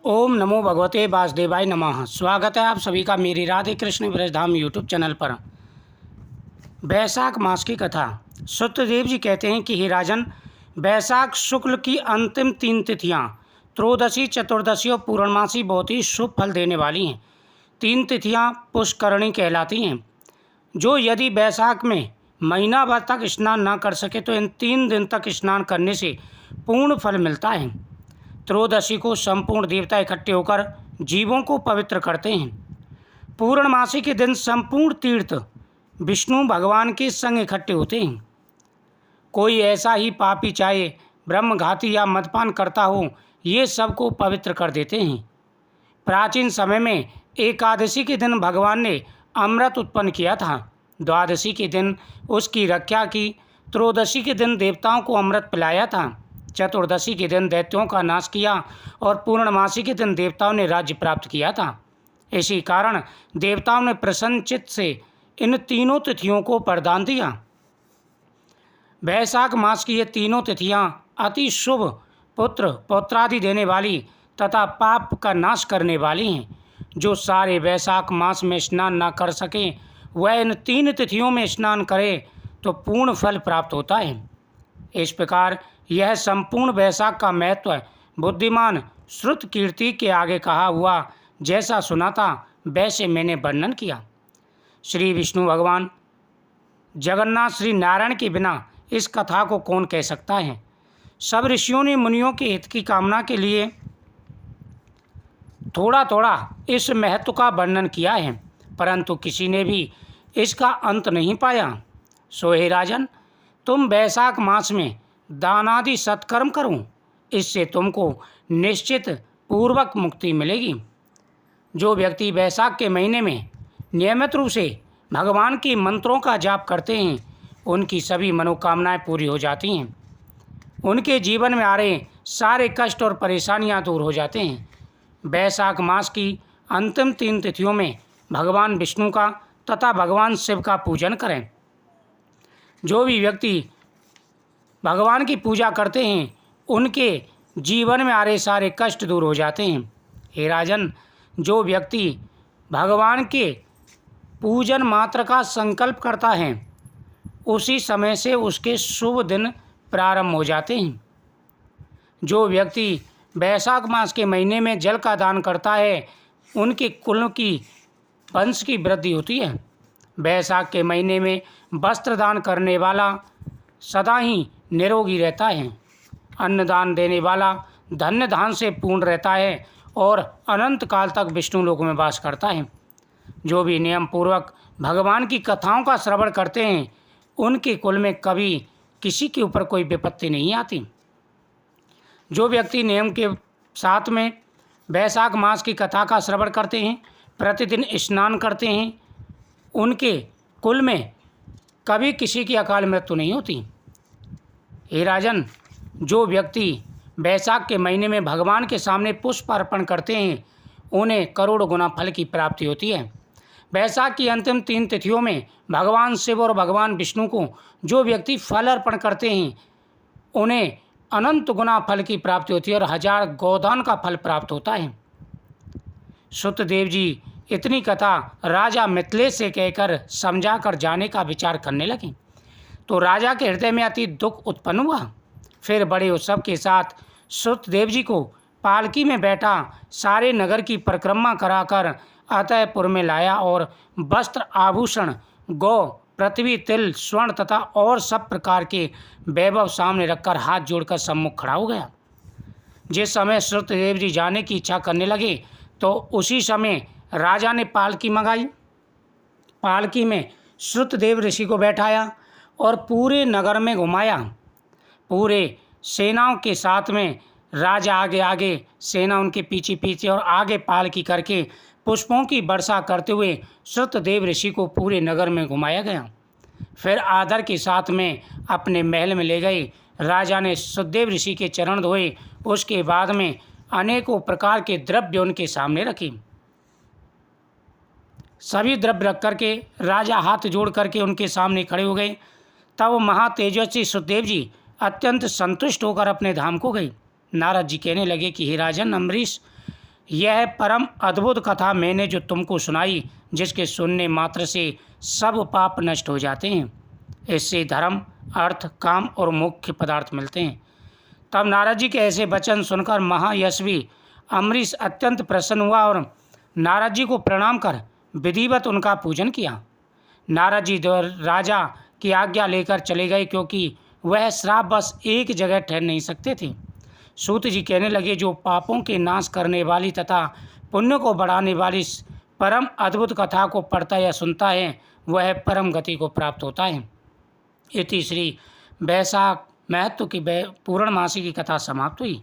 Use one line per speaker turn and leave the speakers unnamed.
ओम नमो भगवते वासुदेवाय नमः। स्वागत है आप सभी का मेरी राधे कृष्ण ब्रजधाम यूट्यूब चैनल पर। वैशाख मास की कथा। सुतदेव जी कहते हैं कि हे राजन, वैशाख शुक्ल की अंतिम 3 तिथियां त्रयोदशी, चतुर्दशी और पूर्णमासी बहुत ही शुभ फल देने वाली हैं। 3 तिथियां पुष्करणी कहलाती हैं। जो यदि वैशाख में महीना भर तक स्नान न कर सके तो इन 3 दिन तक स्नान करने से पूर्ण फल मिलता है। त्रयोदशी को संपूर्ण देवता इकट्ठे होकर जीवों को पवित्र करते हैं। पूर्णमासी के दिन संपूर्ण तीर्थ विष्णु भगवान के संग इकट्ठे होते हैं। कोई ऐसा ही पापी चाहे ब्रह्मघाती या मदपान करता हो, ये सबको पवित्र कर देते हैं। प्राचीन समय में एकादशी के दिन भगवान ने अमृत उत्पन्न किया था। द्वादशी के दिन उसकी रक्षा की। त्रयोदशी के दिन देवताओं को अमृत पिलाया था। चतुर्दशी के दिन दैत्यों का नाश किया और पूर्णमासी के दिन देवताओं ने राज्य प्राप्त किया था। इसी कारण देवताओं ने प्रसन्न चित्त से इन तीनों तिथियों को वरदान दिया। वैशाख मास की ये तीनों तिथियां अति शुभ, पुत्र पौत्रादि देने वाली तथा पाप का नाश करने वाली हैं। जो सारे वैशाख मास में स्नान न कर सके वह इन 3 तिथियों में स्नान करे तो पूर्ण फल प्राप्त होता है। इस प्रकार यह संपूर्ण वैशाख का महत्व बुद्धिमान श्रुत कीर्ति के आगे कहा हुआ जैसा सुना था वैसे मैंने वर्णन किया। श्री विष्णु भगवान जगन्नाथ श्री नारायण के बिना इस कथा को कौन कह सकता है। सब ऋषियों ने मुनियों के हित की कामना के लिए थोड़ा थोड़ा इस महत्व का वर्णन किया है, परंतु किसी ने भी इसका अंत नहीं पाया। सो हे राजन, तुम वैशाख मास में दानादि सत्कर्म करो, इससे तुमको निश्चित पूर्वक मुक्ति मिलेगी। जो व्यक्ति वैशाख के महीने में नियमित रूप से भगवान के मंत्रों का जाप करते हैं उनकी सभी मनोकामनाएं पूरी हो जाती हैं। उनके जीवन में आ रहे सारे कष्ट और परेशानियां दूर हो जाते हैं। वैशाख मास की अंतिम 3 तिथियों में भगवान विष्णु का तथा भगवान शिव का पूजन करें। जो भी व्यक्ति भगवान की पूजा करते हैं उनके जीवन में आ रहे सारे कष्ट दूर हो जाते हैं। हे राजन, जो व्यक्ति भगवान के पूजन मात्र का संकल्प करता है उसी समय से उसके शुभ दिन प्रारंभ हो जाते हैं। जो व्यक्ति वैशाख मास के महीने में जल का दान करता है उनके कुल की वंश की वृद्धि होती है। वैशाख के महीने में वस्त्र दान करने वाला सदा ही निरोगी रहता है। अन्नदान देने वाला धन्य धान से पूर्ण रहता है और अनंत काल तक विष्णु लोक में वास करता है। जो भी नियम पूर्वक भगवान की कथाओं का श्रवण करते हैं उनके कुल में कभी किसी के ऊपर कोई विपत्ति नहीं आती। जो व्यक्ति नियम के साथ में वैशाख मास की कथा का श्रवण करते हैं, प्रतिदिन स्नान करते हैं, उनके कुल में कभी किसी की अकाल मृत्यु नहीं होती। हे राजन, जो व्यक्ति वैशाख के महीने में भगवान के सामने पुष्प अर्पण करते हैं उन्हें करोड़ गुना फल की प्राप्ति होती है। वैशाख की अंतिम 3 तिथियों में भगवान शिव और भगवान विष्णु को जो व्यक्ति फल अर्पण करते हैं उन्हें अनंत गुना फल की प्राप्ति होती है और 1000 गोदान का फल प्राप्त होता है। सुतदेव जी इतनी कथा राजा मिथिलेश से कहकर समझा कर जाने का विचार करने लगे तो राजा के हृदय में अति दुख उत्पन्न हुआ। फिर बड़े उत्सव के साथ सुतदेव जी को पालकी में बैठा सारे नगर की परिक्रमा कराकर अतयपुर में लाया और वस्त्र, आभूषण, गौ, पृथ्वी, तिल, स्वर्ण तथा और सब प्रकार के वैभव सामने रखकर हाथ जोड़कर सम्मुख खड़ा हो गया। जिस समय सुतदेव जी जाने की इच्छा करने लगे तो उसी समय राजा ने पालकी मंगाई। पालकी में श्रुतदेव ऋषि को बैठाया और पूरे नगर में घुमाया। पूरे सेनाओं के साथ में राजा आगे आगे, सेना उनके पीछे पीछे और आगे पालकी करके पुष्पों की वर्षा करते हुए श्रुतदेव ऋषि को पूरे नगर में घुमाया गया। फिर आदर के साथ में अपने महल में ले गए। राजा ने सुतदेव ऋषि के चरण धोए। उसके बाद में अनेकों प्रकार के द्रव्य उनके सामने रखे। सभी द्रव्य रख करके राजा हाथ जोड़ करके उनके सामने खड़े हो गए। तब महातेजस्वी सुतदेव जी अत्यंत संतुष्ट होकर अपने धाम को गए। नारद जी कहने लगे कि हे राजन अम्बरीश, यह परम अद्भुत कथा मैंने जो तुमको सुनाई, जिसके सुनने मात्र से सब पाप नष्ट हो जाते हैं। इससे धर्म, अर्थ, काम और मुख्य पदार्थ मिलते हैं। तब नारद जी के ऐसे वचन सुनकर महायशवी अम्बरीश अत्यंत प्रसन्न हुआ और नारद जी को प्रणाम कर विधिवत उनका पूजन किया। नारद जी राजा की आज्ञा लेकर चले गए, क्योंकि वह श्राप बस एक जगह ठहर नहीं सकते थे। सूत जी कहने लगे, जो पापों के नाश करने वाली तथा पुण्य को बढ़ाने वाली इस परम अद्भुत कथा को पढ़ता या सुनता है, वह परम गति को प्राप्त होता है। इति श्री वैशाख महत्व की पूर्णमासी की कथा समाप्त हुई।